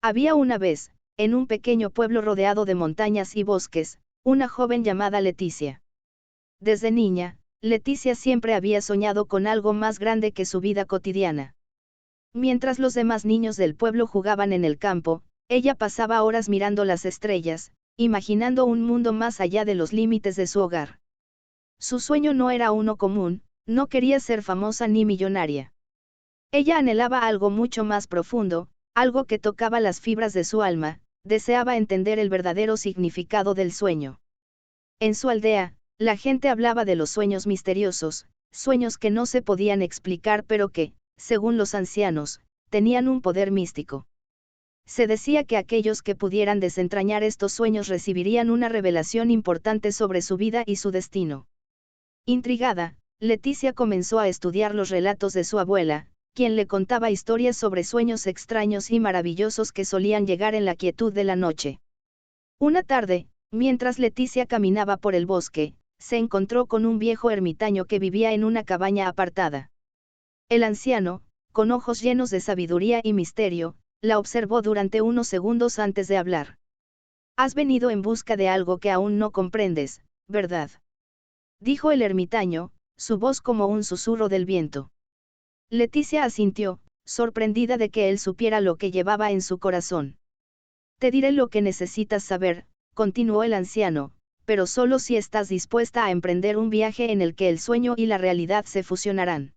Había una vez, en un pequeño pueblo rodeado de montañas y bosques, una joven llamada Leticia. Desde niña, Leticia siempre había soñado con algo más grande que su vida cotidiana. Mientras los demás niños del pueblo jugaban en el campo, ella pasaba horas mirando las estrellas, imaginando un mundo más allá de los límites de su hogar. Su sueño no era uno común, no quería ser famosa ni millonaria. Ella anhelaba algo mucho más profundo, algo que tocaba las fibras de su alma, deseaba entender el verdadero significado del sueño. En su aldea, la gente hablaba de los sueños misteriosos, sueños que no se podían explicar pero que, según los ancianos, tenían un poder místico. Se decía que aquellos que pudieran desentrañar estos sueños recibirían una revelación importante sobre su vida y su destino. Intrigada, Leticia comenzó a estudiar los relatos de su abuela, quien le contaba historias sobre sueños extraños y maravillosos que solían llegar en la quietud de la noche. Una tarde, mientras Leticia caminaba por el bosque, se encontró con un viejo ermitaño que vivía en una cabaña apartada. El anciano, con ojos llenos de sabiduría y misterio, la observó durante unos segundos antes de hablar. «Has venido en busca de algo que aún no comprendes, ¿verdad?», dijo el ermitaño, su voz como un susurro del viento. Leticia asintió, sorprendida de que él supiera lo que llevaba en su corazón. «Te diré lo que necesitas saber», continuó el anciano, «pero solo si estás dispuesta a emprender un viaje en el que el sueño y la realidad se fusionarán.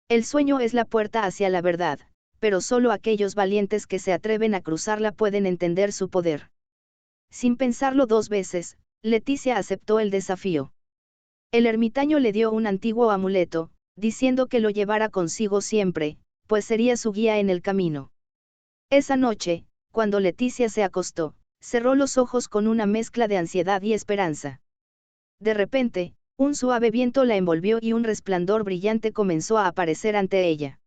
El sueño es la puerta hacia la verdad, pero solo aquellos valientes que se atreven a cruzarla pueden entender su poder». Sin pensarlo dos veces, Leticia aceptó el desafío. El ermitaño le dio un antiguo amuleto, diciendo que lo llevara consigo siempre, pues sería su guía en el camino. Esa noche, cuando Leticia se acostó, cerró los ojos con una mezcla de ansiedad y esperanza. De repente, un suave viento la envolvió y un resplandor brillante comenzó a aparecer ante ella.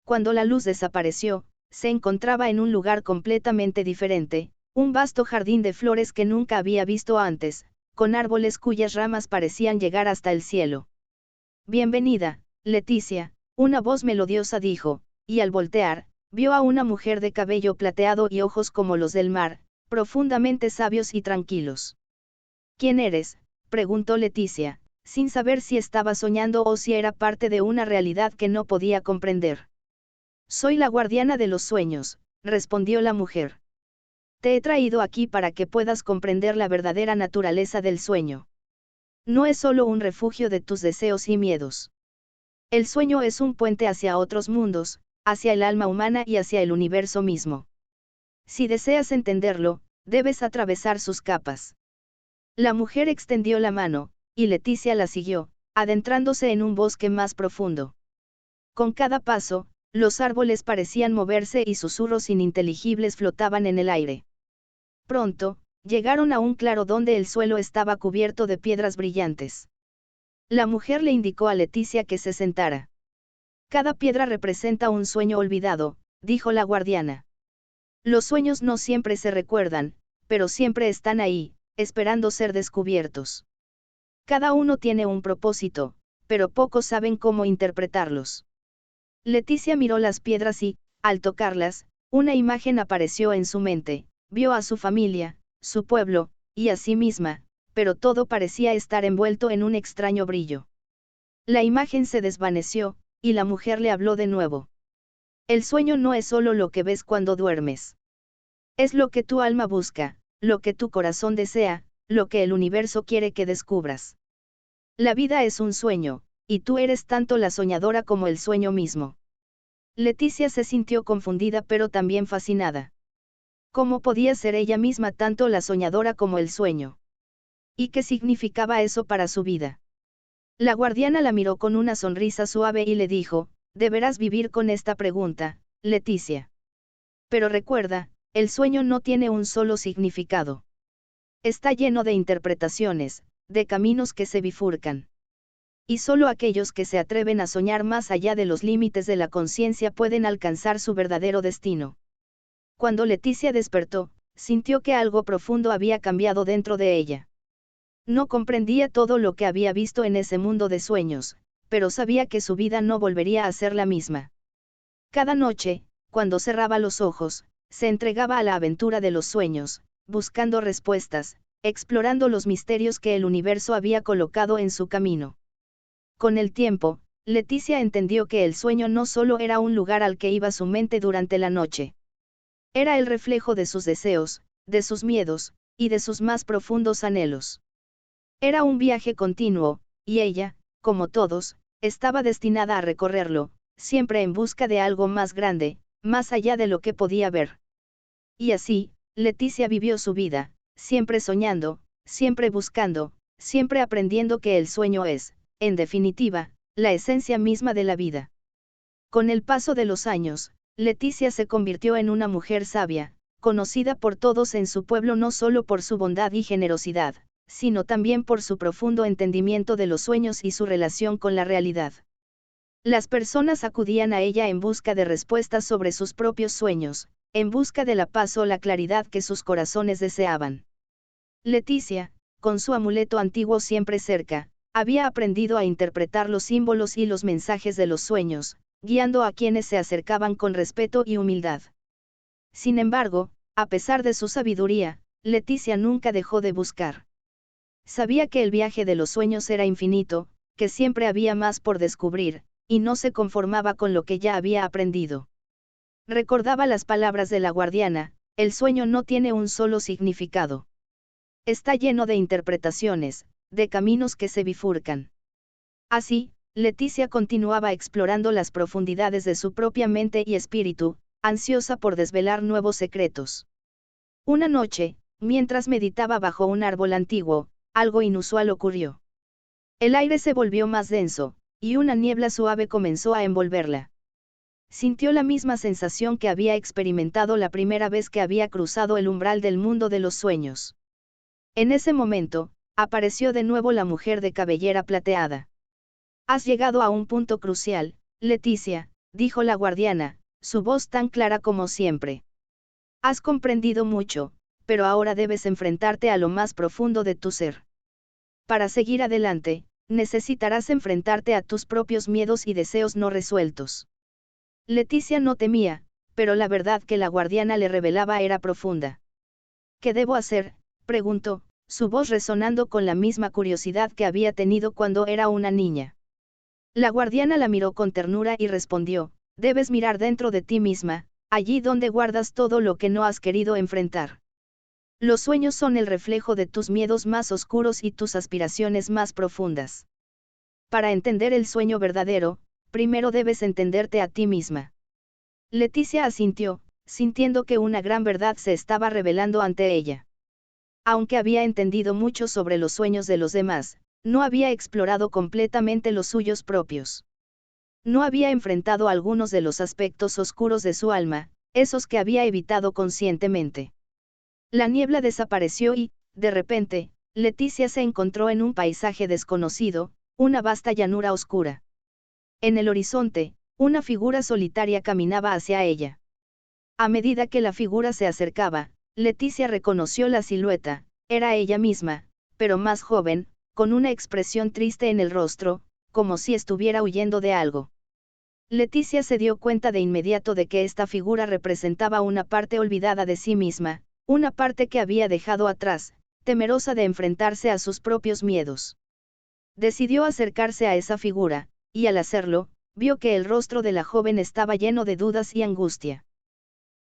Cuando la luz desapareció, se encontraba en un lugar completamente diferente, un vasto jardín de flores que nunca había visto antes, con árboles cuyas ramas parecían llegar hasta el cielo. «Bienvenida, Leticia», una voz melodiosa dijo, y al voltear, vio a una mujer de cabello plateado y ojos como los del mar, profundamente sabios y tranquilos. «¿Quién eres?», preguntó Leticia, sin saber si estaba soñando o si era parte de una realidad que no podía comprender. «Soy la guardiana de los sueños», respondió la mujer. «Te he traído aquí para que puedas comprender la verdadera naturaleza del sueño. No es solo un refugio de tus deseos y miedos. El sueño es un puente hacia otros mundos, hacia el alma humana y hacia el universo mismo. Si deseas entenderlo, debes atravesar sus capas». La mujer extendió la mano, y Leticia la siguió, adentrándose en un bosque más profundo. Con cada paso, los árboles parecían moverse y susurros ininteligibles flotaban en el aire. Pronto, llegaron a un claro donde el suelo estaba cubierto de piedras brillantes. La mujer le indicó a Leticia que se sentara. «Cada piedra representa un sueño olvidado», dijo la guardiana. «Los sueños no siempre se recuerdan, pero siempre están ahí, esperando ser descubiertos. Cada uno tiene un propósito, pero pocos saben cómo interpretarlos». Leticia miró las piedras y, al tocarlas, una imagen apareció en su mente, vio a su familia, su pueblo, y a sí misma, pero todo parecía estar envuelto en un extraño brillo. La imagen se desvaneció, y la mujer le habló de nuevo. «El sueño no es solo lo que ves cuando duermes. Es lo que tu alma busca, lo que tu corazón desea, lo que el universo quiere que descubras. La vida es un sueño, y tú eres tanto la soñadora como el sueño mismo». Leticia se sintió confundida pero también fascinada. ¿Cómo podía ser ella misma tanto la soñadora como el sueño? ¿Y qué significaba eso para su vida? La guardiana la miró con una sonrisa suave y le dijo: «Deberás vivir con esta pregunta, Leticia. Pero recuerda, el sueño no tiene un solo significado. Está lleno de interpretaciones, de caminos que se bifurcan. Y solo aquellos que se atreven a soñar más allá de los límites de la conciencia pueden alcanzar su verdadero destino». Cuando Leticia despertó, sintió que algo profundo había cambiado dentro de ella. No comprendía todo lo que había visto en ese mundo de sueños, pero sabía que su vida no volvería a ser la misma. Cada noche, cuando cerraba los ojos, se entregaba a la aventura de los sueños, buscando respuestas, explorando los misterios que el universo había colocado en su camino. Con el tiempo, Leticia entendió que el sueño no solo era un lugar al que iba su mente durante la noche. Era el reflejo de sus deseos, de sus miedos, y de sus más profundos anhelos. Era un viaje continuo, y ella, como todos, estaba destinada a recorrerlo, siempre en busca de algo más grande, más allá de lo que podía ver. Y así, Leticia vivió su vida, siempre soñando, siempre buscando, siempre aprendiendo que el sueño es, en definitiva, la esencia misma de la vida. Con el paso de los años, Leticia se convirtió en una mujer sabia, conocida por todos en su pueblo no solo por su bondad y generosidad, sino también por su profundo entendimiento de los sueños y su relación con la realidad. Las personas acudían a ella en busca de respuestas sobre sus propios sueños, en busca de la paz o la claridad que sus corazones deseaban. Leticia, con su amuleto antiguo siempre cerca, había aprendido a interpretar los símbolos y los mensajes de los sueños, guiando a quienes se acercaban con respeto y humildad. Sin embargo, a pesar de su sabiduría, Leticia nunca dejó de buscar. Sabía que el viaje de los sueños era infinito, que siempre había más por descubrir, y no se conformaba con lo que ya había aprendido. Recordaba las palabras de la guardiana: el sueño no tiene un solo significado. Está lleno de interpretaciones, de caminos que se bifurcan. Así, Leticia continuaba explorando las profundidades de su propia mente y espíritu, ansiosa por desvelar nuevos secretos. Una noche, mientras meditaba bajo un árbol antiguo, algo inusual ocurrió. El aire se volvió más denso, y una niebla suave comenzó a envolverla. Sintió la misma sensación que había experimentado la primera vez que había cruzado el umbral del mundo de los sueños. En ese momento, apareció de nuevo la mujer de cabellera plateada. «Has llegado a un punto crucial, Leticia», dijo la guardiana, su voz tan clara como siempre. «Has comprendido mucho, pero ahora debes enfrentarte a lo más profundo de tu ser. Para seguir adelante, necesitarás enfrentarte a tus propios miedos y deseos no resueltos». Leticia no temía, pero la verdad que la guardiana le revelaba era profunda. «¿Qué debo hacer?», preguntó, su voz resonando con la misma curiosidad que había tenido cuando era una niña. La guardiana la miró con ternura y respondió: «Debes mirar dentro de ti misma, allí donde guardas todo lo que no has querido enfrentar. Los sueños son el reflejo de tus miedos más oscuros y tus aspiraciones más profundas. Para entender el sueño verdadero, primero debes entenderte a ti misma». Leticia asintió, sintiendo que una gran verdad se estaba revelando ante ella. Aunque había entendido mucho sobre los sueños de los demás, no había explorado completamente los suyos propios. No había enfrentado algunos de los aspectos oscuros de su alma, esos que había evitado conscientemente. La niebla desapareció y, de repente, Leticia se encontró en un paisaje desconocido, una vasta llanura oscura. En el horizonte, una figura solitaria caminaba hacia ella. A medida que la figura se acercaba, Leticia reconoció la silueta: era ella misma, pero más joven, con una expresión triste en el rostro, como si estuviera huyendo de algo. Leticia se dio cuenta de inmediato de que esta figura representaba una parte olvidada de sí misma, una parte que había dejado atrás, temerosa de enfrentarse a sus propios miedos. Decidió acercarse a esa figura, y al hacerlo, vio que el rostro de la joven estaba lleno de dudas y angustia.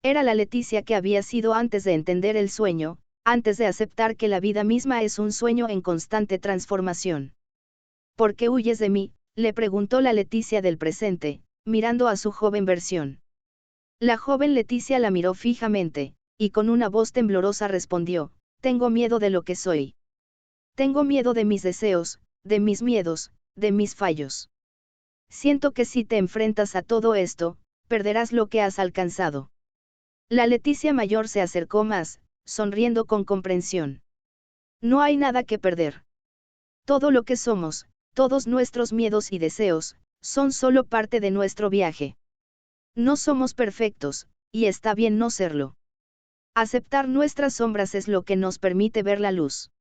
Era la Leticia que había sido antes de entender el sueño, antes de aceptar que la vida misma es un sueño en constante transformación. «¿Por qué huyes de mí?», le preguntó la Leticia del presente, mirando a su joven versión. La joven Leticia la miró fijamente, y con una voz temblorosa respondió: «Tengo miedo de lo que soy. Tengo miedo de mis deseos, de mis miedos, de mis fallos. Siento que si te enfrentas a todo esto, perderás lo que has alcanzado». La Leticia mayor se acercó más, sonriendo con comprensión. «No hay nada que perder. Todo lo que somos, todos nuestros miedos y deseos, son solo parte de nuestro viaje. No somos perfectos, y está bien no serlo. Aceptar nuestras sombras es lo que nos permite ver la luz».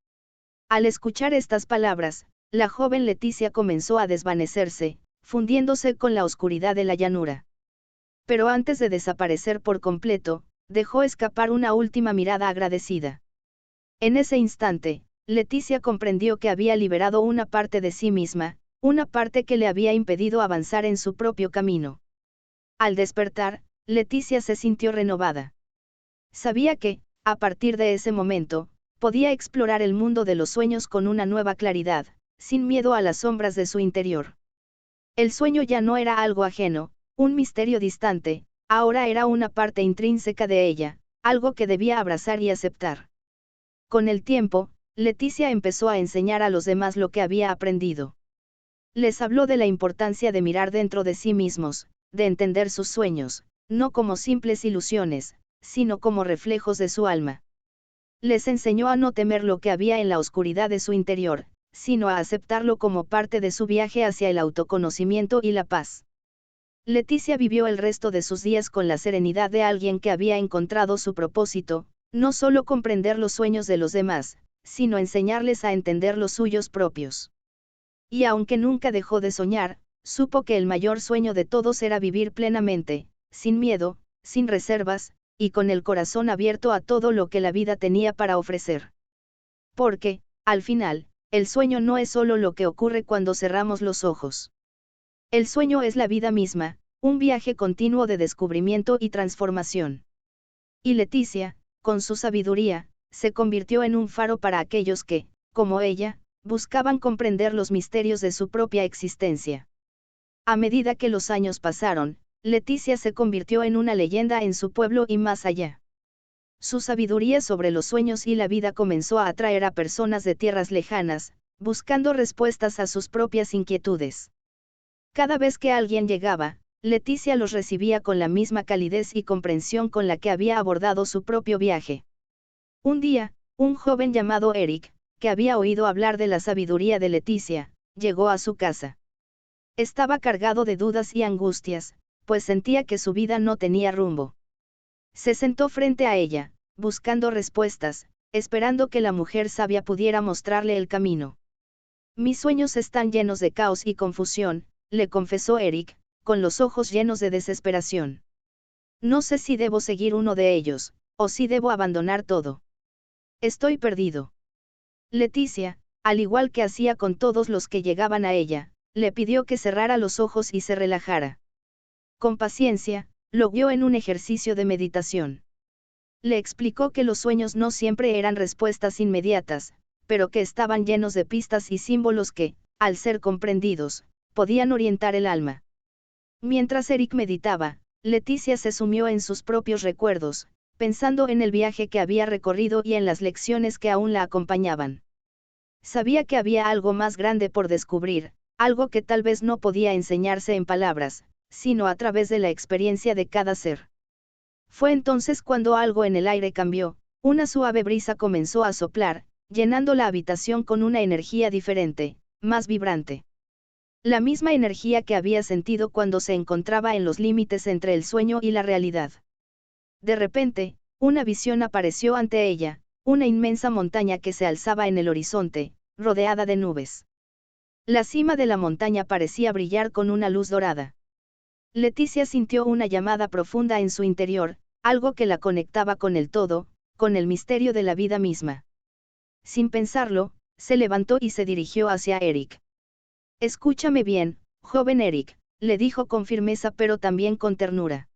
Al escuchar estas palabras, la joven Leticia comenzó a desvanecerse, fundiéndose con la oscuridad de la llanura. Pero antes de desaparecer por completo, dejó escapar una última mirada agradecida. En ese instante, Leticia comprendió que había liberado una parte de sí misma, una parte que le había impedido avanzar en su propio camino. Al despertar, Leticia se sintió renovada. Sabía que, a partir de ese momento, podía explorar el mundo de los sueños con una nueva claridad, sin miedo a las sombras de su interior. El sueño ya no era algo ajeno, un misterio distante, ahora era una parte intrínseca de ella, algo que debía abrazar y aceptar. Con el tiempo, Leticia empezó a enseñar a los demás lo que había aprendido. Les habló de la importancia de mirar dentro de sí mismos, de entender sus sueños, no como simples ilusiones, sino como reflejos de su alma. Les enseñó a no temer lo que había en la oscuridad de su interior, sino a aceptarlo como parte de su viaje hacia el autoconocimiento y la paz. Leticia vivió el resto de sus días con la serenidad de alguien que había encontrado su propósito, no solo comprender los sueños de los demás, sino enseñarles a entender los suyos propios. Y aunque nunca dejó de soñar, supo que el mayor sueño de todos era vivir plenamente, sin miedo, sin reservas, y con el corazón abierto a todo lo que la vida tenía para ofrecer. Porque, al final, el sueño no es solo lo que ocurre cuando cerramos los ojos. El sueño es la vida misma, un viaje continuo de descubrimiento y transformación. Y Leticia, con su sabiduría, se convirtió en un faro para aquellos que, como ella, buscaban comprender los misterios de su propia existencia. A medida que los años pasaron, Leticia se convirtió en una leyenda en su pueblo y más allá. Su sabiduría sobre los sueños y la vida comenzó a atraer a personas de tierras lejanas, buscando respuestas a sus propias inquietudes. Cada vez que alguien llegaba, Leticia los recibía con la misma calidez y comprensión con la que había abordado su propio viaje. Un día, un joven llamado Eric, que había oído hablar de la sabiduría de Leticia, llegó a su casa. Estaba cargado de dudas y angustias, pues sentía que su vida no tenía rumbo. Se sentó frente a ella, buscando respuestas, esperando que la mujer sabia pudiera mostrarle el camino. Mis sueños están llenos de caos y confusión, le confesó Eric, con los ojos llenos de desesperación. No sé si debo seguir uno de ellos, o si debo abandonar todo. Estoy perdido. Leticia, al igual que hacía con todos los que llegaban a ella, le pidió que cerrara los ojos y se relajara. Con paciencia, lo guió en un ejercicio de meditación. Le explicó que los sueños no siempre eran respuestas inmediatas, pero que estaban llenos de pistas y símbolos que, al ser comprendidos, podían orientar el alma. Mientras Eric meditaba, Leticia se sumió en sus propios recuerdos, pensando en el viaje que había recorrido y en las lecciones que aún la acompañaban. Sabía que había algo más grande por descubrir, algo que tal vez no podía enseñarse en palabras, sino a través de la experiencia de cada ser. Fue entonces cuando algo en el aire cambió, una suave brisa comenzó a soplar, llenando la habitación con una energía diferente, más vibrante. La misma energía que había sentido cuando se encontraba en los límites entre el sueño y la realidad. De repente, una visión apareció ante ella, una inmensa montaña que se alzaba en el horizonte, rodeada de nubes. La cima de la montaña parecía brillar con una luz dorada. Leticia sintió una llamada profunda en su interior, algo que la conectaba con el todo, con el misterio de la vida misma. Sin pensarlo, se levantó y se dirigió hacia Eric. Escúchame bien, joven Eric, le dijo con firmeza pero también con ternura.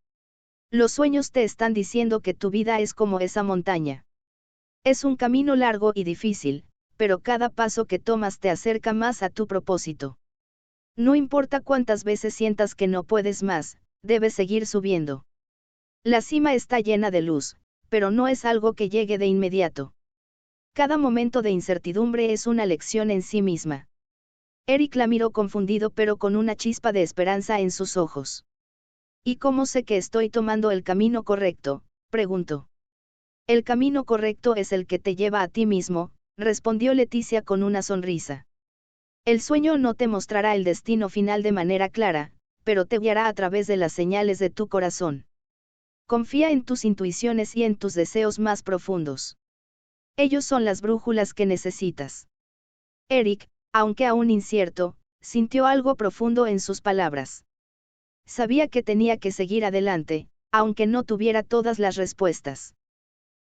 Los sueños te están diciendo que tu vida es como esa montaña. Es un camino largo y difícil, pero cada paso que tomas te acerca más a tu propósito. No importa cuántas veces sientas que no puedes más, debes seguir subiendo. La cima está llena de luz, pero no es algo que llegue de inmediato. Cada momento de incertidumbre es una lección en sí misma. Eric la miró confundido pero con una chispa de esperanza en sus ojos. ¿Y cómo sé que estoy tomando el camino correcto?, preguntó. El camino correcto es el que te lleva a ti mismo, respondió Leticia con una sonrisa. El sueño no te mostrará el destino final de manera clara, pero te guiará a través de las señales de tu corazón. Confía en tus intuiciones y en tus deseos más profundos. Ellos son las brújulas que necesitas. Eric, aunque aún incierto, sintió algo profundo en sus palabras. Sabía que tenía que seguir adelante, aunque no tuviera todas las respuestas.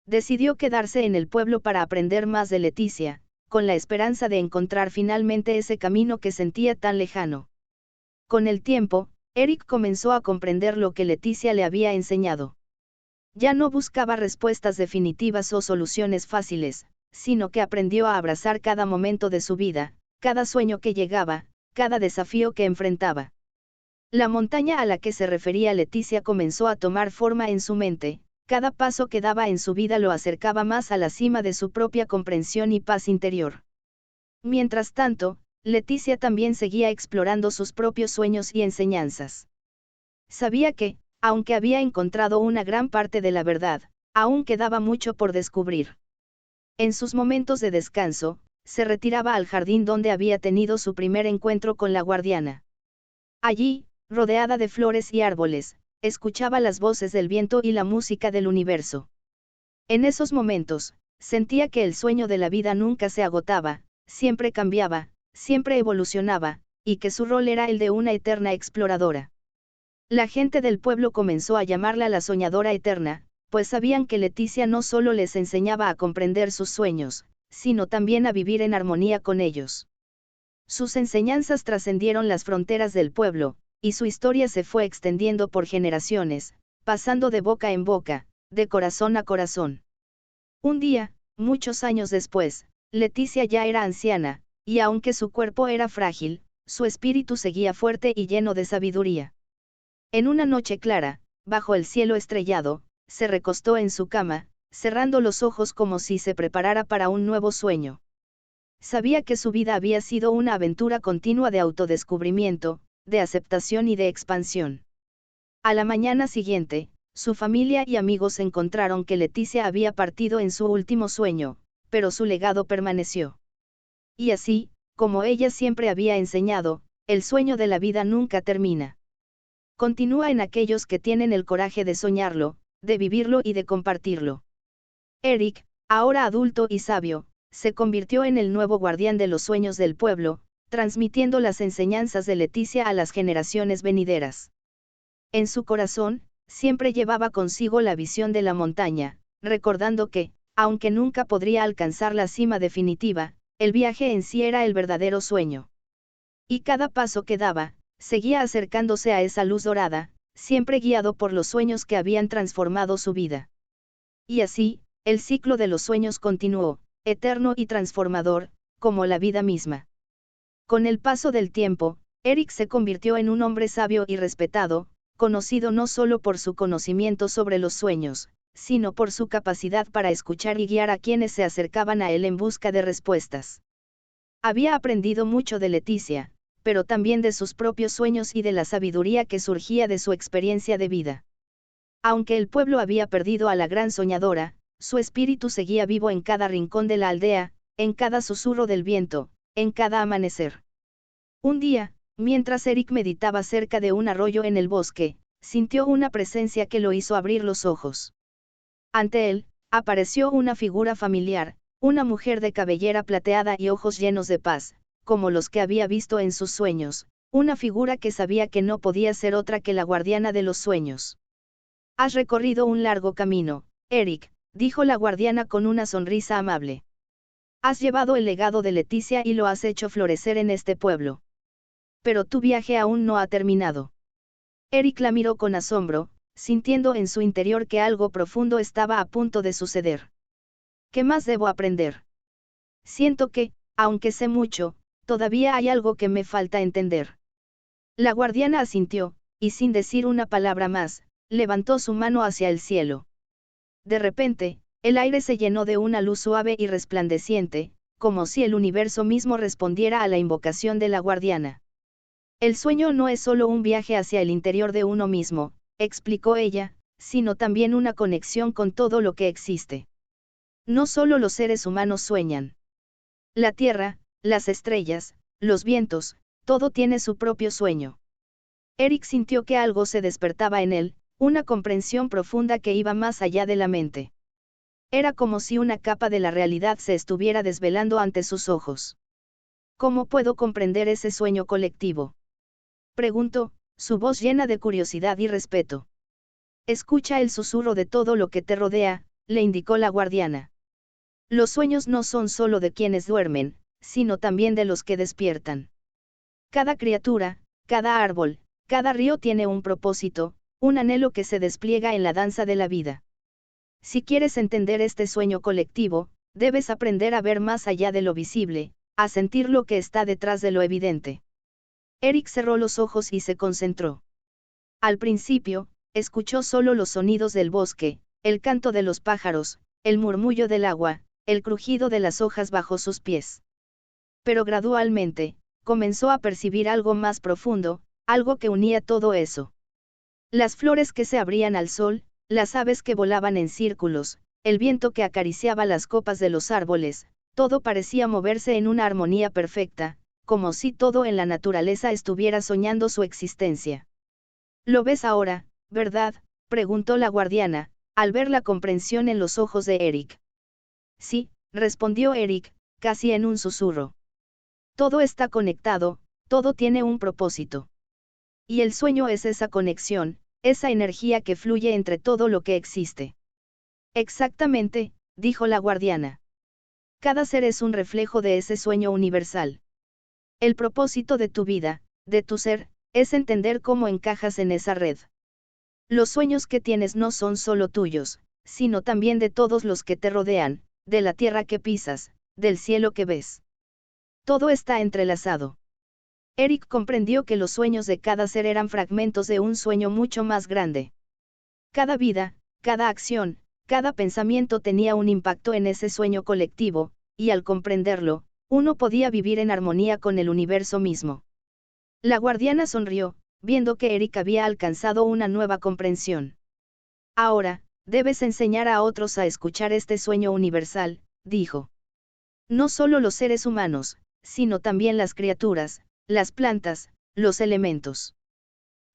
Decidió quedarse en el pueblo para aprender más de Leticia, con la esperanza de encontrar finalmente ese camino que sentía tan lejano. Con el tiempo, Eric comenzó a comprender lo que Leticia le había enseñado. Ya no buscaba respuestas definitivas o soluciones fáciles, sino que aprendió a abrazar cada momento de su vida, cada sueño que llegaba, cada desafío que enfrentaba. La montaña a la que se refería Leticia comenzó a tomar forma en su mente, cada paso que daba en su vida lo acercaba más a la cima de su propia comprensión y paz interior. Mientras tanto, Leticia también seguía explorando sus propios sueños y enseñanzas. Sabía que, aunque había encontrado una gran parte de la verdad, aún quedaba mucho por descubrir. En sus momentos de descanso, se retiraba al jardín donde había tenido su primer encuentro con la guardiana. Allí, rodeada de flores y árboles, escuchaba las voces del viento y la música del universo. En esos momentos, sentía que el sueño de la vida nunca se agotaba, siempre cambiaba, siempre evolucionaba, y que su rol era el de una eterna exploradora. La gente del pueblo comenzó a llamarla la soñadora eterna, pues sabían que Leticia no solo les enseñaba a comprender sus sueños, sino también a vivir en armonía con ellos. Sus enseñanzas trascendieron las fronteras del pueblo, y su historia se fue extendiendo por generaciones, pasando de boca en boca, de corazón a corazón. Un día, muchos años después, Leticia ya era anciana, y aunque su cuerpo era frágil, su espíritu seguía fuerte y lleno de sabiduría. En una noche clara, bajo el cielo estrellado, se recostó en su cama, cerrando los ojos como si se preparara para un nuevo sueño. Sabía que su vida había sido una aventura continua de autodescubrimiento, de aceptación y de expansión. A la mañana siguiente, su familia y amigos encontraron que Leticia había partido en su último sueño, pero su legado permaneció. Y así, como ella siempre había enseñado, el sueño de la vida nunca termina. Continúa en aquellos que tienen el coraje de soñarlo, de vivirlo y de compartirlo. Eric, ahora adulto y sabio, se convirtió en el nuevo guardián de los sueños del pueblo, transmitiendo las enseñanzas de Leticia a las generaciones venideras. En su corazón, siempre llevaba consigo la visión de la montaña, recordando que, aunque nunca podría alcanzar la cima definitiva, el viaje en sí era el verdadero sueño. Y cada paso que daba, seguía acercándose a esa luz dorada, siempre guiado por los sueños que habían transformado su vida. Y así, el ciclo de los sueños continuó, eterno y transformador, como la vida misma. Con el paso del tiempo, Eric se convirtió en un hombre sabio y respetado, conocido no solo por su conocimiento sobre los sueños, sino por su capacidad para escuchar y guiar a quienes se acercaban a él en busca de respuestas. Había aprendido mucho de Leticia, pero también de sus propios sueños y de la sabiduría que surgía de su experiencia de vida. Aunque el pueblo había perdido a la gran soñadora, su espíritu seguía vivo en cada rincón de la aldea, en cada susurro del viento, en cada amanecer. Un día, mientras Eric meditaba cerca de un arroyo en el bosque, sintió una presencia que lo hizo abrir los ojos. Ante él, apareció una figura familiar, una mujer de cabellera plateada y ojos llenos de paz, como los que había visto en sus sueños, una figura que sabía que no podía ser otra que la guardiana de los sueños. Has recorrido un largo camino, Eric, dijo la guardiana con una sonrisa amable. Has llevado el legado de Leticia y lo has hecho florecer en este pueblo. Pero tu viaje aún no ha terminado. Eric la miró con asombro, sintiendo en su interior que algo profundo estaba a punto de suceder. ¿Qué más debo aprender? Siento que, aunque sé mucho, todavía hay algo que me falta entender. La guardiana asintió, y sin decir una palabra más, levantó su mano hacia el cielo. De repente, el aire se llenó de una luz suave y resplandeciente, como si el universo mismo respondiera a la invocación de la guardiana. El sueño no es solo un viaje hacia el interior de uno mismo, explicó ella, sino también una conexión con todo lo que existe. No solo los seres humanos sueñan. La tierra, las estrellas, los vientos, todo tiene su propio sueño. Eric sintió que algo se despertaba en él, una comprensión profunda que iba más allá de la mente. Era como si una capa de la realidad se estuviera desvelando ante sus ojos. ¿Cómo puedo comprender ese sueño colectivo?, preguntó, su voz llena de curiosidad y respeto. Escucha el susurro de todo lo que te rodea, le indicó la guardiana. Los sueños no son solo de quienes duermen, sino también de los que despiertan. Cada criatura, cada árbol, cada río tiene un propósito, un anhelo que se despliega en la danza de la vida. Si quieres entender este sueño colectivo, debes aprender a ver más allá de lo visible, a sentir lo que está detrás de lo evidente. Eric cerró los ojos y se concentró. Al principio, escuchó solo los sonidos del bosque, el canto de los pájaros, el murmullo del agua, el crujido de las hojas bajo sus pies. Pero gradualmente, comenzó a percibir algo más profundo, algo que unía todo eso. Las flores que se abrían al sol, las aves que volaban en círculos, el viento que acariciaba las copas de los árboles, todo parecía moverse en una armonía perfecta, como si todo en la naturaleza estuviera soñando su existencia. ¿Lo ves ahora, verdad?, preguntó la guardiana, al ver la comprensión en los ojos de Eric. Sí, respondió Eric, casi en un susurro. Todo está conectado, todo tiene un propósito. Y el sueño es esa conexión, esa energía que fluye entre todo lo que existe. Exactamente, dijo la guardiana. Cada ser es un reflejo de ese sueño universal. El propósito de tu vida, de tu ser, es entender cómo encajas en esa red. Los sueños que tienes no son solo tuyos, sino también de todos los que te rodean, de la tierra que pisas, del cielo que ves. Todo está entrelazado. Eric comprendió que los sueños de cada ser eran fragmentos de un sueño mucho más grande. Cada vida, cada acción, cada pensamiento tenía un impacto en ese sueño colectivo, y al comprenderlo, uno podía vivir en armonía con el universo mismo. La guardiana sonrió, viendo que Eric había alcanzado una nueva comprensión. Ahora, debes enseñar a otros a escuchar este sueño universal, dijo. No solo los seres humanos, sino también las criaturas, las plantas, los elementos.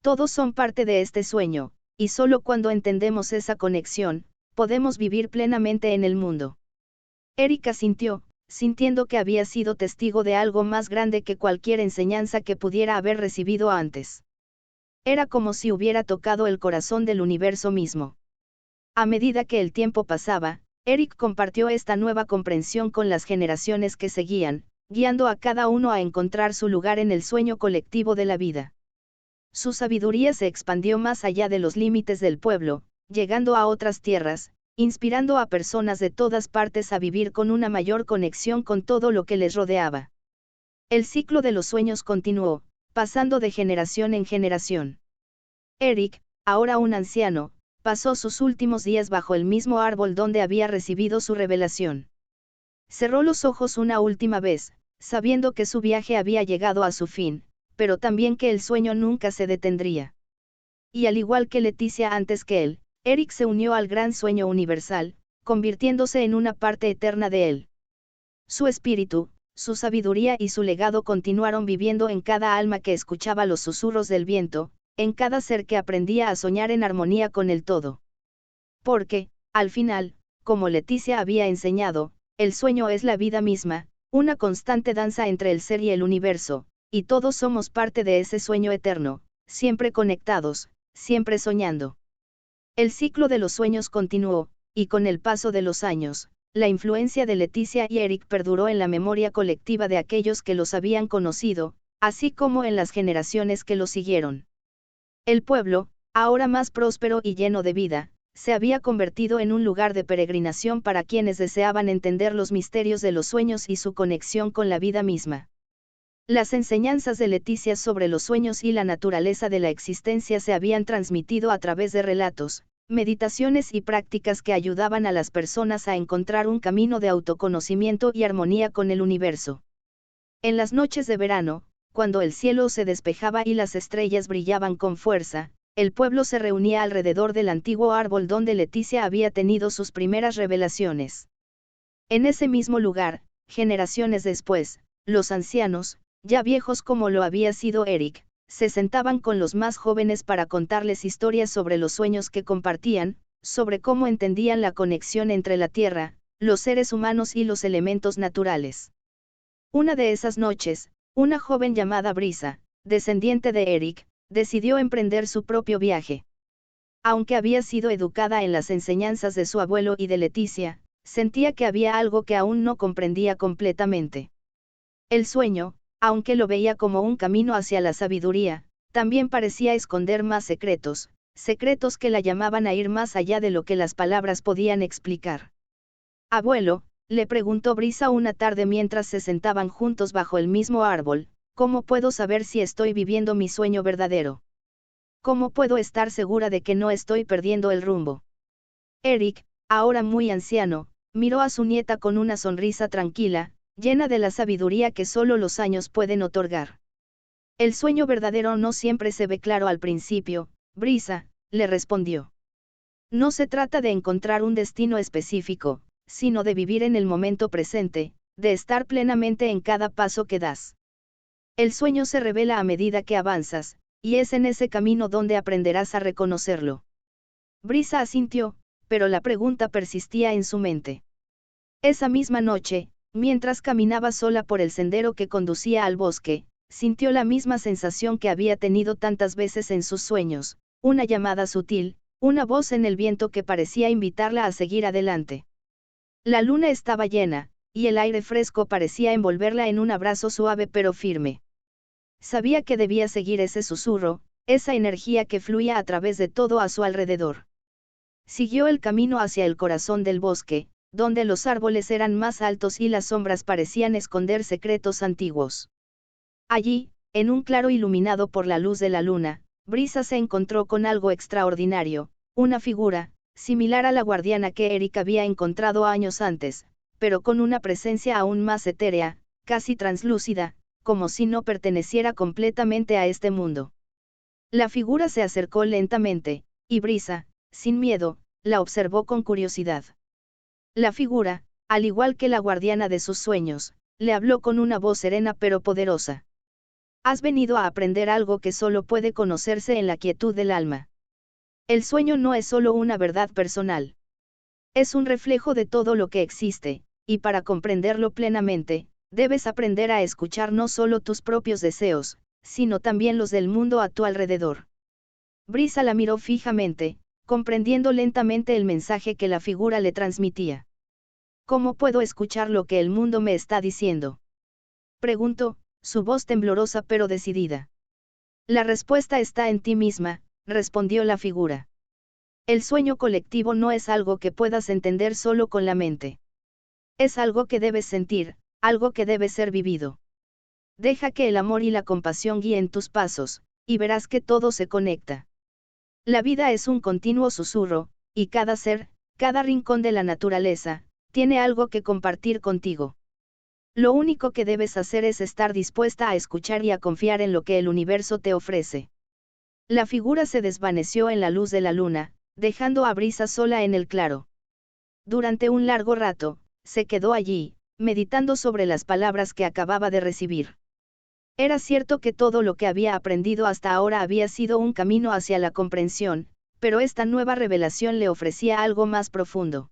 Todos son parte de este sueño, y solo cuando entendemos esa conexión, podemos vivir plenamente en el mundo. Eric asintió, sintiendo que había sido testigo de algo más grande que cualquier enseñanza que pudiera haber recibido antes. Era como si hubiera tocado el corazón del universo mismo. A medida que el tiempo pasaba, Eric compartió esta nueva comprensión con las generaciones que seguían, guiando a cada uno a encontrar su lugar en el sueño colectivo de la vida. Su sabiduría se expandió más allá de los límites del pueblo, llegando a otras tierras, inspirando a personas de todas partes a vivir con una mayor conexión con todo lo que les rodeaba. El ciclo de los sueños continuó, pasando de generación en generación. Eric, ahora un anciano, pasó sus últimos días bajo el mismo árbol donde había recibido su revelación. Cerró los ojos una última vez, sabiendo que su viaje había llegado a su fin, pero también que el sueño nunca se detendría. Y al igual que Leticia antes que él, Eric se unió al gran sueño universal, convirtiéndose en una parte eterna de él. Su espíritu, su sabiduría y su legado continuaron viviendo en cada alma que escuchaba los susurros del viento, en cada ser que aprendía a soñar en armonía con el todo. Porque, al final, como Leticia había enseñado, el sueño es la vida misma, una constante danza entre el ser y el universo, y todos somos parte de ese sueño eterno, siempre conectados, siempre soñando. El ciclo de los sueños continuó, y con el paso de los años, la influencia de Leticia y Eric perduró en la memoria colectiva de aquellos que los habían conocido, así como en las generaciones que los siguieron. El pueblo, ahora más próspero y lleno de vida, se había convertido en un lugar de peregrinación para quienes deseaban entender los misterios de los sueños y su conexión con la vida misma. Las enseñanzas de Leticia sobre los sueños y la naturaleza de la existencia se habían transmitido a través de relatos, meditaciones y prácticas que ayudaban a las personas a encontrar un camino de autoconocimiento y armonía con el universo. En las noches de verano, cuando el cielo se despejaba y las estrellas brillaban con fuerza, el pueblo se reunía alrededor del antiguo árbol donde Leticia había tenido sus primeras revelaciones. En ese mismo lugar, generaciones después, los ancianos, ya viejos como lo había sido Eric, se sentaban con los más jóvenes para contarles historias sobre los sueños que compartían, sobre cómo entendían la conexión entre la tierra, los seres humanos y los elementos naturales. Una de esas noches, una joven llamada Brisa, descendiente de Eric, decidió emprender su propio viaje. Aunque había sido educada en las enseñanzas de su abuelo y de Leticia, sentía que había algo que aún no comprendía completamente. El sueño, aunque lo veía como un camino hacia la sabiduría, también parecía esconder más secretos, secretos que la llamaban a ir más allá de lo que las palabras podían explicar. Abuelo, le preguntó Brisa una tarde mientras se sentaban juntos bajo el mismo árbol, ¿cómo puedo saber si estoy viviendo mi sueño verdadero? ¿Cómo puedo estar segura de que no estoy perdiendo el rumbo? Eric, ahora muy anciano, miró a su nieta con una sonrisa tranquila, llena de la sabiduría que solo los años pueden otorgar. El sueño verdadero no siempre se ve claro al principio, Brisa, le respondió. No se trata de encontrar un destino específico, sino de vivir en el momento presente, de estar plenamente en cada paso que das. El sueño se revela a medida que avanzas, y es en ese camino donde aprenderás a reconocerlo. Brisa asintió, pero la pregunta persistía en su mente. Esa misma noche, mientras caminaba sola por el sendero que conducía al bosque, sintió la misma sensación que había tenido tantas veces en sus sueños, una llamada sutil, una voz en el viento que parecía invitarla a seguir adelante. La luna estaba llena, y el aire fresco parecía envolverla en un abrazo suave pero firme. Sabía que debía seguir ese susurro, esa energía que fluía a través de todo a su alrededor. Siguió el camino hacia el corazón del bosque, donde los árboles eran más altos y las sombras parecían esconder secretos antiguos. Allí, en un claro iluminado por la luz de la luna, Brisa se encontró con algo extraordinario, una figura, similar a la guardiana que Eric había encontrado años antes, pero con una presencia aún más etérea, casi translúcida, como si no perteneciera completamente a este mundo. La figura se acercó lentamente, y Brisa, sin miedo, la observó con curiosidad. La figura, al igual que la guardiana de sus sueños, le habló con una voz serena pero poderosa. Has venido a aprender algo que solo puede conocerse en la quietud del alma. El sueño no es solo una verdad personal. Es un reflejo de todo lo que existe, y para comprenderlo plenamente, debes aprender a escuchar no solo tus propios deseos, sino también los del mundo a tu alrededor. Brisa la miró fijamente, comprendiendo lentamente el mensaje que la figura le transmitía. ¿Cómo puedo escuchar lo que el mundo me está diciendo? Preguntó, su voz temblorosa pero decidida. La respuesta está en ti misma, respondió la figura. El sueño colectivo no es algo que puedas entender solo con la mente. Es algo que debes sentir, algo que debe ser vivido. Deja que el amor y la compasión guíen tus pasos, y verás que todo se conecta. La vida es un continuo susurro, y cada ser, cada rincón de la naturaleza, tiene algo que compartir contigo. Lo único que debes hacer es estar dispuesta a escuchar y a confiar en lo que el universo te ofrece. La figura se desvaneció en la luz de la luna, dejando a Brisa sola en el claro. Durante un largo rato, se quedó allí, meditando sobre las palabras que acababa de recibir. Era cierto que todo lo que había aprendido hasta ahora había sido un camino hacia la comprensión, pero esta nueva revelación le ofrecía algo más profundo.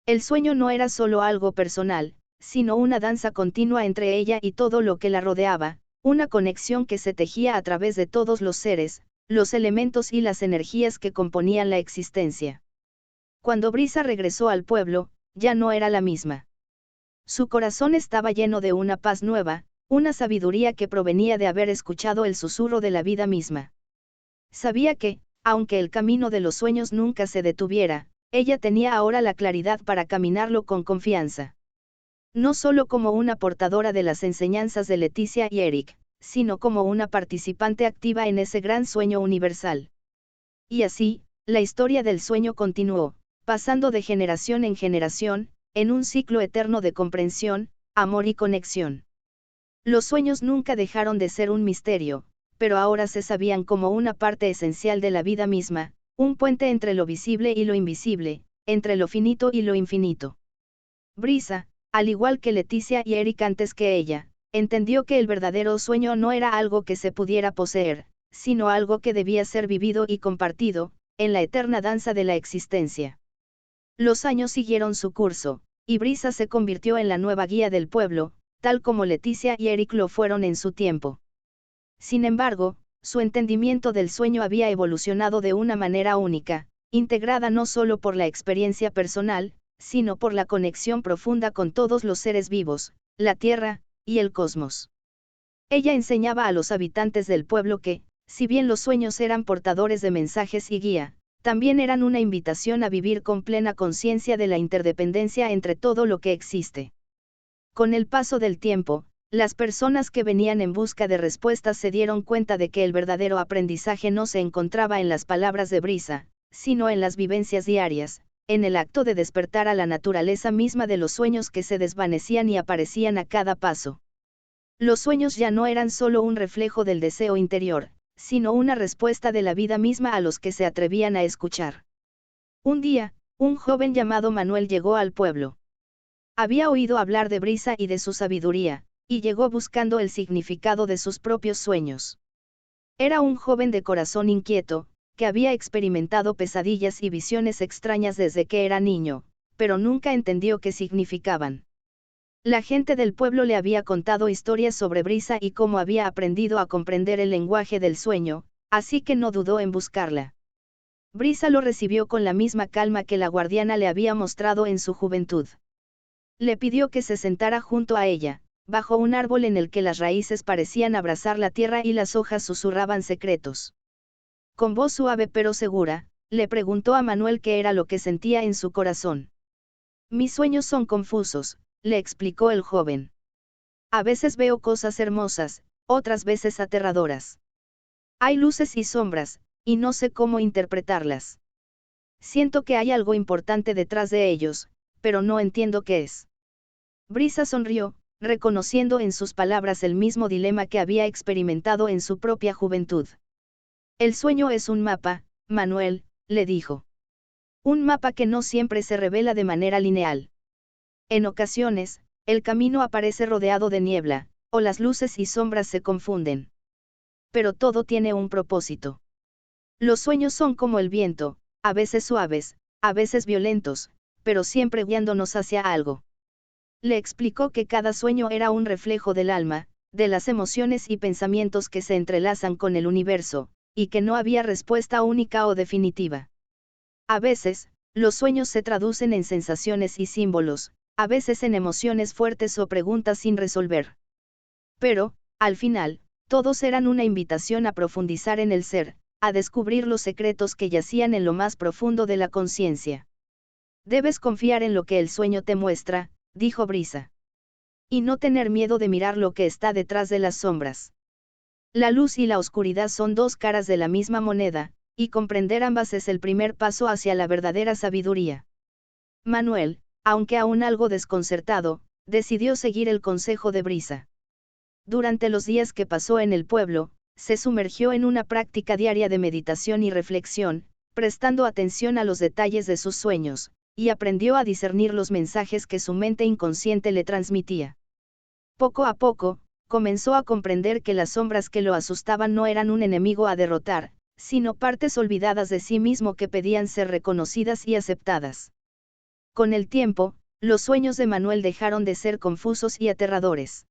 El sueño no era solo algo personal, sino una danza continua entre ella y todo lo que la rodeaba, una conexión que se tejía a través de todos los seres, los elementos y las energías que componían la existencia. Cuando Brisa regresó al pueblo, ya no era la misma. Su corazón estaba lleno de una paz nueva, una sabiduría que provenía de haber escuchado el susurro de la vida misma. Sabía que, aunque el camino de los sueños nunca se detuviera, ella tenía ahora la claridad para caminarlo con confianza. No solo como una portadora de las enseñanzas de Leticia y Eric, sino como una participante activa en ese gran sueño universal. Y así, la historia del sueño continuó, pasando de generación en generación, en un ciclo eterno de comprensión, amor y conexión. Los sueños nunca dejaron de ser un misterio, pero ahora se sabían como una parte esencial de la vida misma, un puente entre lo visible y lo invisible, entre lo finito y lo infinito. Brisa, al igual que Leticia y Eric antes que ella, entendió que el verdadero sueño no era algo que se pudiera poseer, sino algo que debía ser vivido y compartido, en la eterna danza de la existencia. Los años siguieron su curso, y Brisa se convirtió en la nueva guía del pueblo, tal como Leticia y Eric lo fueron en su tiempo. Sin embargo, su entendimiento del sueño había evolucionado de una manera única, integrada no solo por la experiencia personal, sino por la conexión profunda con todos los seres vivos, la Tierra, y el cosmos. Ella enseñaba a los habitantes del pueblo que, si bien los sueños eran portadores de mensajes y guía, también eran una invitación a vivir con plena conciencia de la interdependencia entre todo lo que existe. Con el paso del tiempo, las personas que venían en busca de respuestas se dieron cuenta de que el verdadero aprendizaje no se encontraba en las palabras de Brisa, sino en las vivencias diarias, en el acto de despertar a la naturaleza misma de los sueños que se desvanecían y aparecían a cada paso. Los sueños ya no eran solo un reflejo del deseo interior, sino una respuesta de la vida misma a los que se atrevían a escuchar. Un día, un joven llamado Manuel llegó al pueblo. Había oído hablar de Brisa y de su sabiduría, y llegó buscando el significado de sus propios sueños. Era un joven de corazón inquieto, que había experimentado pesadillas y visiones extrañas desde que era niño, pero nunca entendió qué significaban. La gente del pueblo le había contado historias sobre Brisa y cómo había aprendido a comprender el lenguaje del sueño, así que no dudó en buscarla. Brisa lo recibió con la misma calma que la guardiana le había mostrado en su juventud. Le pidió que se sentara junto a ella, bajo un árbol en el que las raíces parecían abrazar la tierra y las hojas susurraban secretos. Con voz suave pero segura, le preguntó a Manuel qué era lo que sentía en su corazón. Mis sueños son confusos, le explicó el joven. A veces veo cosas hermosas, otras veces aterradoras. Hay luces y sombras, y no sé cómo interpretarlas. Siento que hay algo importante detrás de ellos, pero no entiendo qué es. Brisa sonrió, reconociendo en sus palabras el mismo dilema que había experimentado en su propia juventud. El sueño es un mapa, Manuel, le dijo. Un mapa que no siempre se revela de manera lineal. En ocasiones, el camino aparece rodeado de niebla, o las luces y sombras se confunden. Pero todo tiene un propósito. Los sueños son como el viento, a veces suaves, a veces violentos, pero siempre guiándonos hacia algo. Le explicó que cada sueño era un reflejo del alma, de las emociones y pensamientos que se entrelazan con el universo, y que no había respuesta única o definitiva. A veces, los sueños se traducen en sensaciones y símbolos, a veces en emociones fuertes o preguntas sin resolver. Pero, al final, todos eran una invitación a profundizar en el ser, a descubrir los secretos que yacían en lo más profundo de la conciencia. Debes confiar en lo que el sueño te muestra, dijo Brisa. Y no tener miedo de mirar lo que está detrás de las sombras. La luz y la oscuridad son dos caras de la misma moneda, y comprender ambas es el primer paso hacia la verdadera sabiduría. Manuel, aunque aún algo desconcertado, decidió seguir el consejo de Brisa. Durante los días que pasó en el pueblo, se sumergió en una práctica diaria de meditación y reflexión, prestando atención a los detalles de sus sueños, y aprendió a discernir los mensajes que su mente inconsciente le transmitía. Poco a poco, comenzó a comprender que las sombras que lo asustaban no eran un enemigo a derrotar, sino partes olvidadas de sí mismo que pedían ser reconocidas y aceptadas. Con el tiempo, los sueños de Manuel dejaron de ser confusos y aterradores.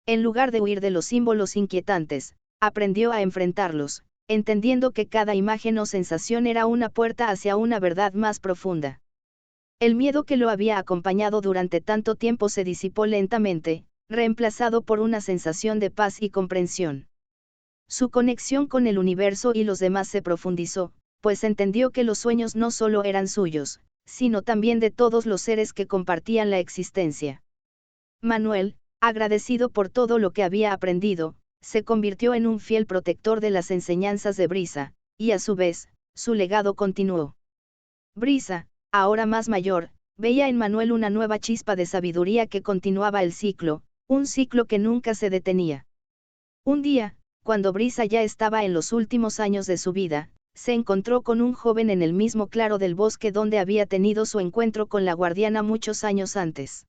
En lugar de huir de los símbolos inquietantes, aprendió a enfrentarlos, entendiendo que cada imagen o sensación era una puerta hacia una verdad más profunda. El miedo que lo había acompañado durante tanto tiempo se disipó lentamente, reemplazado por una sensación de paz y comprensión. Su conexión con el universo y los demás se profundizó, pues entendió que los sueños no solo eran suyos, sino también de todos los seres que compartían la existencia. Manuel, agradecido por todo lo que había aprendido, se convirtió en un fiel protector de las enseñanzas de Brisa, y a su vez, su legado continuó. Brisa, ahora más mayor, veía en Manuel una nueva chispa de sabiduría que continuaba el ciclo, un ciclo que nunca se detenía. Un día, cuando Brisa ya estaba en los últimos años de su vida, se encontró con un joven en el mismo claro del bosque donde había tenido su encuentro con la guardiana muchos años antes.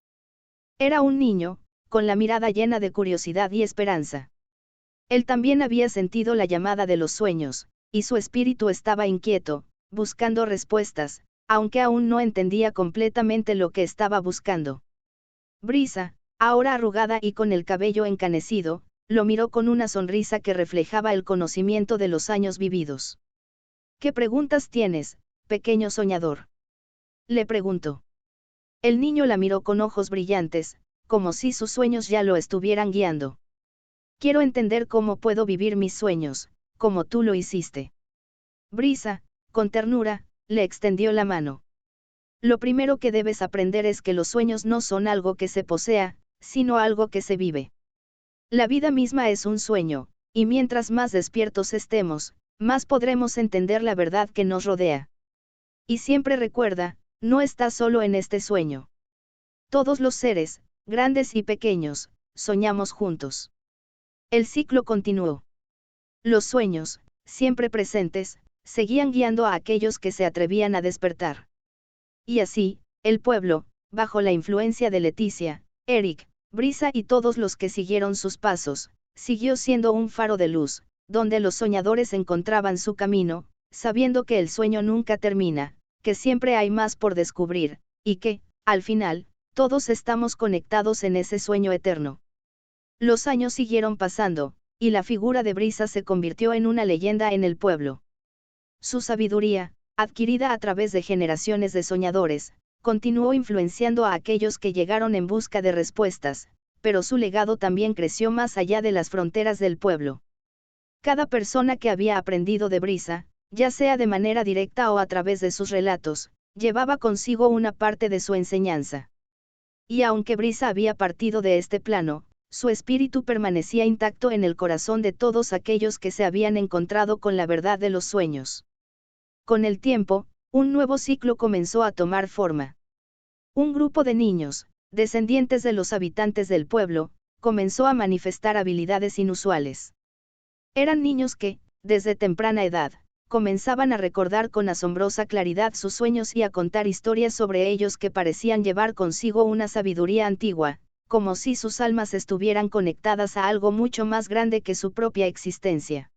Era un niño, con la mirada llena de curiosidad y esperanza. Él también había sentido la llamada de los sueños, y su espíritu estaba inquieto, buscando respuestas, aunque aún no entendía completamente lo que estaba buscando. Brisa, ahora arrugada y con el cabello encanecido, lo miró con una sonrisa que reflejaba el conocimiento de los años vividos. ¿Qué preguntas tienes, pequeño soñador?, le preguntó. El niño la miró con ojos brillantes, como si sus sueños ya lo estuvieran guiando. Quiero entender cómo puedo vivir mis sueños, como tú lo hiciste. Brisa, con ternura, le extendió la mano. Lo primero que debes aprender es que los sueños no son algo que se posea, sino algo que se vive. La vida misma es un sueño, y mientras más despiertos estemos, más podremos entender la verdad que nos rodea. Y siempre recuerda, no estás solo en este sueño. Todos los seres, grandes y pequeños, soñamos juntos. El ciclo continuó. Los sueños, siempre presentes, seguían guiando a aquellos que se atrevían a despertar. Y así, el pueblo, bajo la influencia de Leticia, Eric, Brisa y todos los que siguieron sus pasos, siguió siendo un faro de luz, donde los soñadores encontraban su camino, sabiendo que el sueño nunca termina, que siempre hay más por descubrir, y que, al final, todos estamos conectados en ese sueño eterno. Los años siguieron pasando, y la figura de Brisa se convirtió en una leyenda en el pueblo. Su sabiduría, adquirida a través de generaciones de soñadores, continuó influenciando a aquellos que llegaron en busca de respuestas, pero su legado también creció más allá de las fronteras del pueblo. Cada persona que había aprendido de Brisa, ya sea de manera directa o a través de sus relatos, llevaba consigo una parte de su enseñanza. Y aunque Brisa había partido de este plano, su espíritu permanecía intacto en el corazón de todos aquellos que se habían encontrado con la verdad de los sueños. Con el tiempo, un nuevo ciclo comenzó a tomar forma. Un grupo de niños, descendientes de los habitantes del pueblo, comenzó a manifestar habilidades inusuales. Eran niños que, desde temprana edad, comenzaban a recordar con asombrosa claridad sus sueños y a contar historias sobre ellos que parecían llevar consigo una sabiduría antigua, como si sus almas estuvieran conectadas a algo mucho más grande que su propia existencia.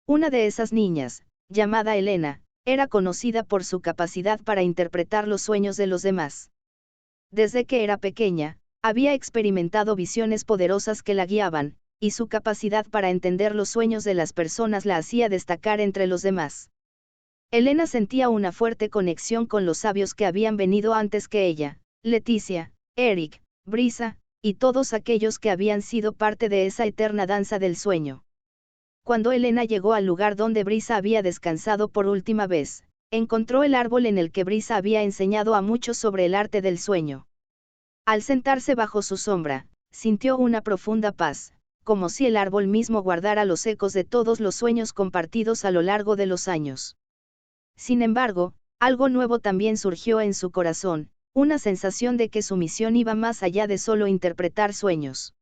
Una de esas niñas, llamada Elena, era conocida por su capacidad para interpretar los sueños de los demás. Desde que era pequeña, había experimentado visiones poderosas que la guiaban, y su capacidad para entender los sueños de las personas la hacía destacar entre los demás. Elena sentía una fuerte conexión con los sabios que habían venido antes que ella, Leticia, Eric, Brisa, y todos aquellos que habían sido parte de esa eterna danza del sueño. Cuando Elena llegó al lugar donde Brisa había descansado por última vez, encontró el árbol en el que Brisa había enseñado a muchos sobre el arte del sueño. Al sentarse bajo su sombra, sintió una profunda paz, como si el árbol mismo guardara los ecos de todos los sueños compartidos a lo largo de los años. Sin embargo, algo nuevo también surgió en su corazón, una sensación de que su misión iba más allá de solo interpretar sueños.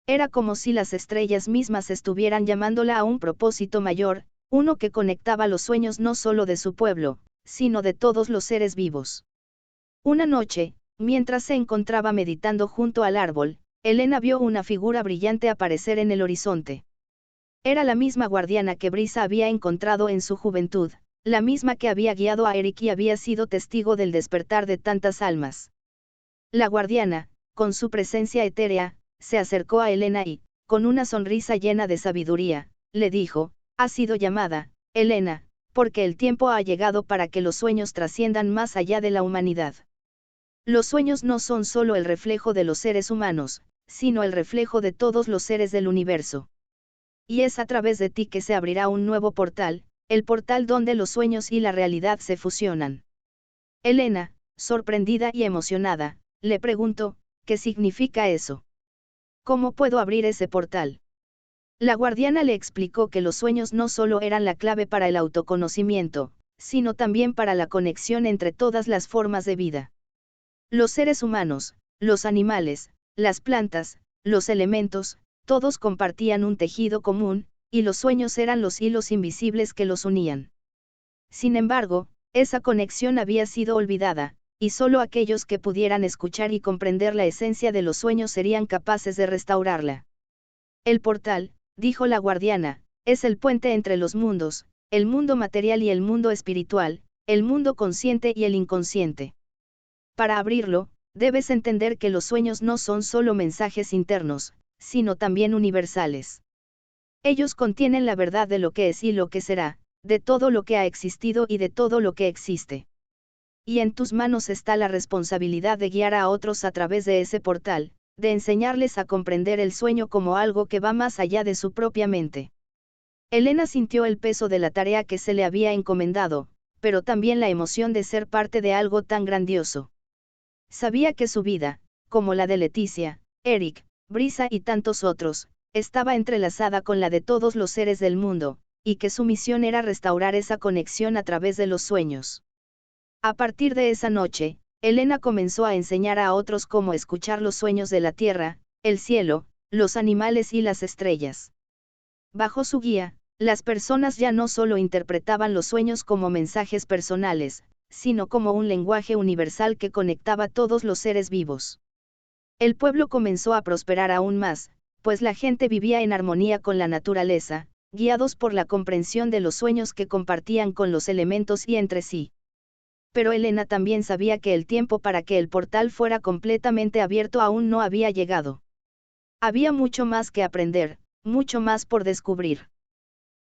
Era como si las estrellas mismas estuvieran llamándola a un propósito mayor, uno que conectaba los sueños no solo de su pueblo, sino de todos los seres vivos. Una noche, mientras se encontraba meditando junto al árbol, Elena vio una figura brillante aparecer en el horizonte. Era la misma guardiana que Brisa había encontrado en su juventud, la misma que había guiado a Eric y había sido testigo del despertar de tantas almas. La guardiana, con su presencia etérea, se acercó a Elena y, con una sonrisa llena de sabiduría, le dijo: «Has sido llamada, Elena, porque el tiempo ha llegado para que los sueños trasciendan más allá de la humanidad. Los sueños no son solo el reflejo de los seres humanos, sino el reflejo de todos los seres del universo. Y es a través de ti que se abrirá un nuevo portal, el portal donde los sueños y la realidad se fusionan». Elena, sorprendida y emocionada, le preguntó: «¿Qué significa eso? ¿Cómo puedo abrir ese portal?». La guardiana le explicó que los sueños no solo eran la clave para el autoconocimiento, sino también para la conexión entre todas las formas de vida. Los seres humanos, los animales, las plantas, los elementos, todos compartían un tejido común, y los sueños eran los hilos invisibles que los unían. Sin embargo, esa conexión había sido olvidada, y solo aquellos que pudieran escuchar y comprender la esencia de los sueños serían capaces de restaurarla. «El portal», dijo la guardiana, «es el puente entre los mundos, el mundo material y el mundo espiritual, el mundo consciente y el inconsciente. Para abrirlo, debes entender que los sueños no son solo mensajes internos, sino también universales. Ellos contienen la verdad de lo que es y lo que será, de todo lo que ha existido y de todo lo que existe. Y en tus manos está la responsabilidad de guiar a otros a través de ese portal, de enseñarles a comprender el sueño como algo que va más allá de su propia mente. Elena sintió el peso de la tarea que se le había encomendado, pero también la emoción de ser parte de algo tan grandioso. Sabía que su vida, como la de Leticia, Eric, Brisa y tantos otros, estaba entrelazada con la de todos los seres del mundo, y que su misión era restaurar esa conexión a través de los sueños. A partir de esa noche, Elena comenzó a enseñar a otros cómo escuchar los sueños de la tierra, el cielo, los animales y las estrellas. Bajo su guía, las personas ya no solo interpretaban los sueños como mensajes personales, sino como un lenguaje universal que conectaba a todos los seres vivos. El pueblo comenzó a prosperar aún más, pues la gente vivía en armonía con la naturaleza, guiados por la comprensión de los sueños que compartían con los elementos y entre sí. Pero Elena también sabía que el tiempo para que el portal fuera completamente abierto aún no había llegado. Había mucho más que aprender, mucho más por descubrir.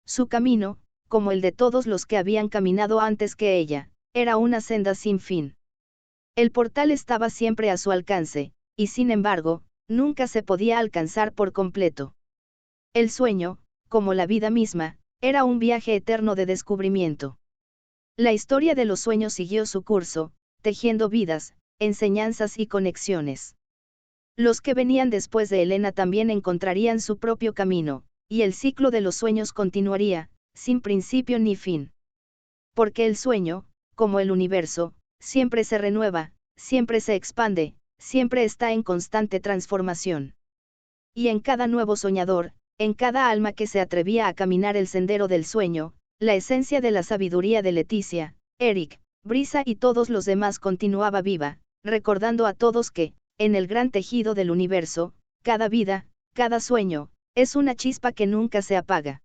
Su camino, como el de todos los que habían caminado antes que ella, era una senda sin fin. El portal estaba siempre a su alcance, y sin embargo, nunca se podía alcanzar por completo. El sueño, como la vida misma, era un viaje eterno de descubrimiento. La historia de los sueños siguió su curso, tejiendo vidas, enseñanzas y conexiones. Los que venían después de Elena también encontrarían su propio camino, y el ciclo de los sueños continuaría, sin principio ni fin. Porque el sueño, como el universo, siempre se renueva, siempre se expande, siempre está en constante transformación. Y en cada nuevo soñador, en cada alma que se atrevía a caminar el sendero del sueño, la esencia de la sabiduría de Leticia, Eric, Brisa y todos los demás continuaba viva, recordando a todos que, en el gran tejido del universo, cada vida, cada sueño, es una chispa que nunca se apaga.